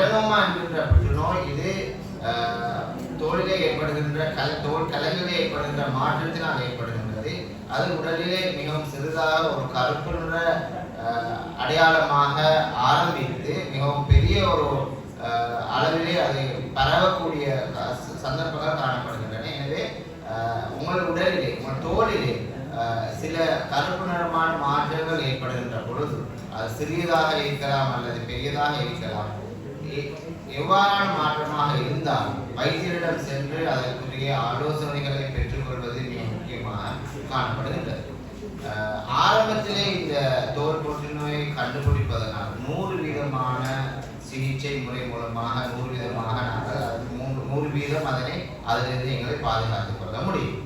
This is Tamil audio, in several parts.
மெலனோமா என்கின்ற புற்றுநோய் இது தோலிலே ஏற்படுகின்ற தோல் கலங்களிலே ஏற்படுகின்ற மாற்றத்தினால் ஏற்படுகின்றது. அது உடலிலே மிகவும் சிறிதாக ஒரு கருப்பு நிற அடையாளமாக ஆரம்பித்து மிகவும் பெரிய ஒரு அளவிலே அது பரவக்கூடிய சந்தர்ப்பங்கள் காணப்படுகின்றன. எனவே உங்கள் உடலிலே உங்கள் தோலிலே சில கருப்பு நிறமான மாற்றங்கள் ஏற்படுகின்ற பொழுது அது சிறியதாக இருக்கலாம் அல்லது பெரியதாக இருக்கலாம். எவ்வாறான மாற்றமாக இருந்தால் வைத்தியரிடம் சென்று அதற்குரிய ஆலோசனைகளை பெற்றுக்கொள்வது மிக முக்கியமாக காணப்படுகின்றது. ஆரம்பத்திலே இந்த தோல் புற்றுநோயை கண்டுபிடிப்பதனால் 100 வீதமான சிகிச்சை முறை மூலமாக 100 வீதமாக நாங்கள் 100 வீதம் அதிலிருந்து எங்களை பாதுகாத்துக் கொள்ள முடியும்.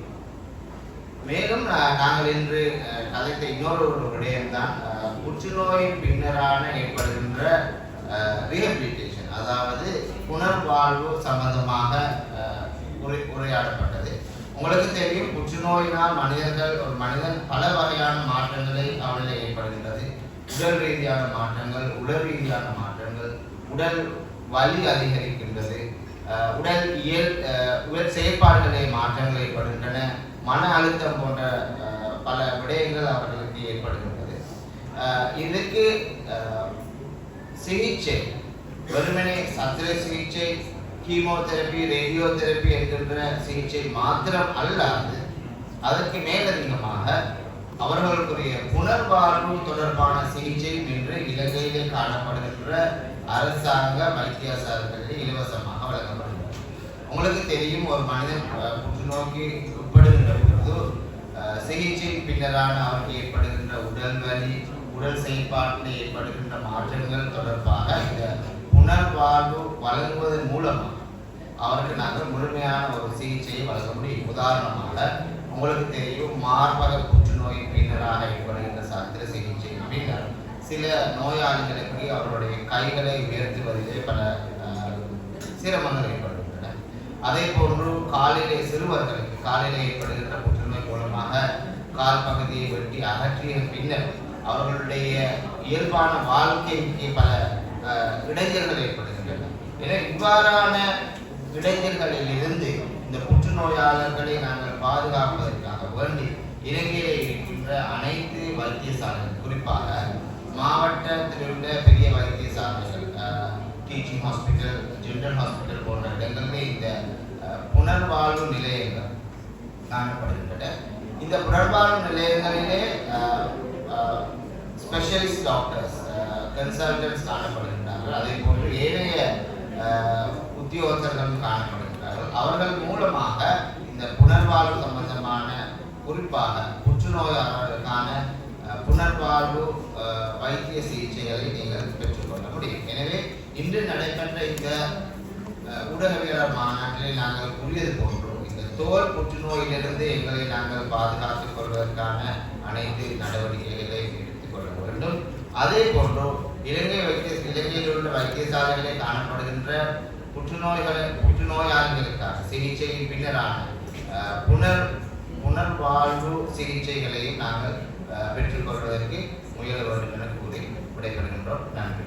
மேலும் நாங்கள் இன்று கதைத்த இன்னொரு விடயம்தான் புற்றுநோயின் பின்னரான ஏற்படுகின்ற ரீஹபிலிட்டேஷன், அதாவது புனர்வாழ்வு சம்பந்தமாக உரையாடப்பட்டது. உங்களுக்கு தெரியும், புற்றுநோயினால் ஒரு மனிதன் பல வகையான மாற்றங்களை அவனில் ஏற்படுகின்றது. உடல் ரீதியான மாற்றங்கள், உடல் ரீதியான மாற்றங்கள், உடல் வலி அதிகரிக்கின்றது, உடல் செயற்பாடுகளை மாற்றங்கள் ஏற்படுகின்றன, மன அழுத்தம் போன்ற பல விடயங்கள் அவர்களுக்கு ஏற்படுகின்றது. இதுக்கு சிகிச்சை வெறுமனே சத்திர சிகிச்சை, கீமோதெரப்பி, ரேடியோதெரப்பி என்கின்ற சிகிச்சை மாத்திரம் அல்லாது அதற்கு மேலதிகமாக அவர்களுக்குரிய புனர்வாழ்வு தொடர்பான சிகிச்சை இன்று இலங்கையிலே காணப்படுகின்ற அரசாங்க வைத்தியசாலைகளில் இலவசமாக வழங்கப்படுகிறது. உங்களுக்கு தெரியும், ஒரு மனிதன் புற்றுநோய்க்கு உட்படுகின்ற பொழுது சிகிச்சை பின்னரான அவருக்கு ஏற்படுகின்ற உடல் வலி, உடல் செயல்பாட்டில் ஏற்படுகின்ற மாற்றங்கள் தொடர்பாக இந்த புனர்வாழ்வு வழங்குவதன் மூலமாக அவருக்கு நாங்கள் முழுமையான ஒரு சிகிச்சையை வழங்க முடியும். உதாரணமாக உங்களுக்கு தெரியும், மார்பக புற்றுநோயின் பின்னராக ஏற்படுகின்ற சத்திர சிகிச்சை பின்னர் சில நோயாளிகளுக்கு அவருடைய கைகளை உயர்த்துவதிலே பல சிரமங்கள் ஏற்படுகின்றன. அதே போன்று சிறுவர்களுக்கு காலிலே ஏற்படுகின்ற புற்றுநோய் மூலமாக கால் பகுதியை வெட்டி அகற்றிய பின்னர் அவர்களுடைய இயல்பான வாழ்க்கைக்கு பல இடைஞ்சல்கள் ஏற்படுகின்றன. எனவே இவ்வாறான இடைஞ்சல்களில் இருந்து இந்த புற்றுநோயாளர்களை நாங்கள் பாதுகாப்பதற்காக வேண்டி இலங்கையிலே இருக்கின்ற அனைத்து வைத்தியசாலைகள், குறிப்பாக மாவட்டத்தில் உள்ள பெரிய வைத்தியசாலைகள், டீச்சிங் ஹாஸ்பிட்டல், ஜெனரல் ஹாஸ்பிட்டல் போன்ற இடங்களிலே இந்த புனர்வாழ்வு நிலையங்கள் காணப்படுகின்றன. இந்த புனர்வாழ்வு நிலையங்களிலே ஸ்பெஷலிஸ்ட் டாக்டர்ஸ், கன்சல்டன்ட்ஸ் காணப்படுகின்றார்கள். அதே போன்று ஏனைய உத்தியோகத்தர்கள் காணப்படுகின்றார்கள். அவர்கள் மூலமாக இந்த புனர்வாழ்வு சம்பந்தமான, குறிப்பாக புற்றுநோயாளர்களுக்கான புனர்வாழ்வு வைத்திய சிகிச்சைகளை நீங்கள் பெற்றுக்கொள்ள முடியும். எனவே இன்று நடைபெற்ற இந்த ஊடகவியலாளர் மாநாட்டில் நாங்கள் கூறியது போன்று இந்த தோல் புற்றுநோயிலிருந்து எங்களை நாங்கள் பாதுகாத்துக் கொள்வதற்கான அனைத்து நடவடிக்கைகளை எடுத்துக்கொள்ள வேண்டும். அதே போன்று இலங்கையில் உள்ள வைத்தியசாலைகளிலே காணப்படுகின்ற புற்றுநோயாளிகளுக்கான சிகிச்சையின் பின்னரான புனர்வாழ்வு சிகிச்சைகளையும் நாங்கள் பெற்றுக்கொள்வதற்கு முயல வேண்டும் என கூறி விடைபெறுகின்றோம். நன்றி.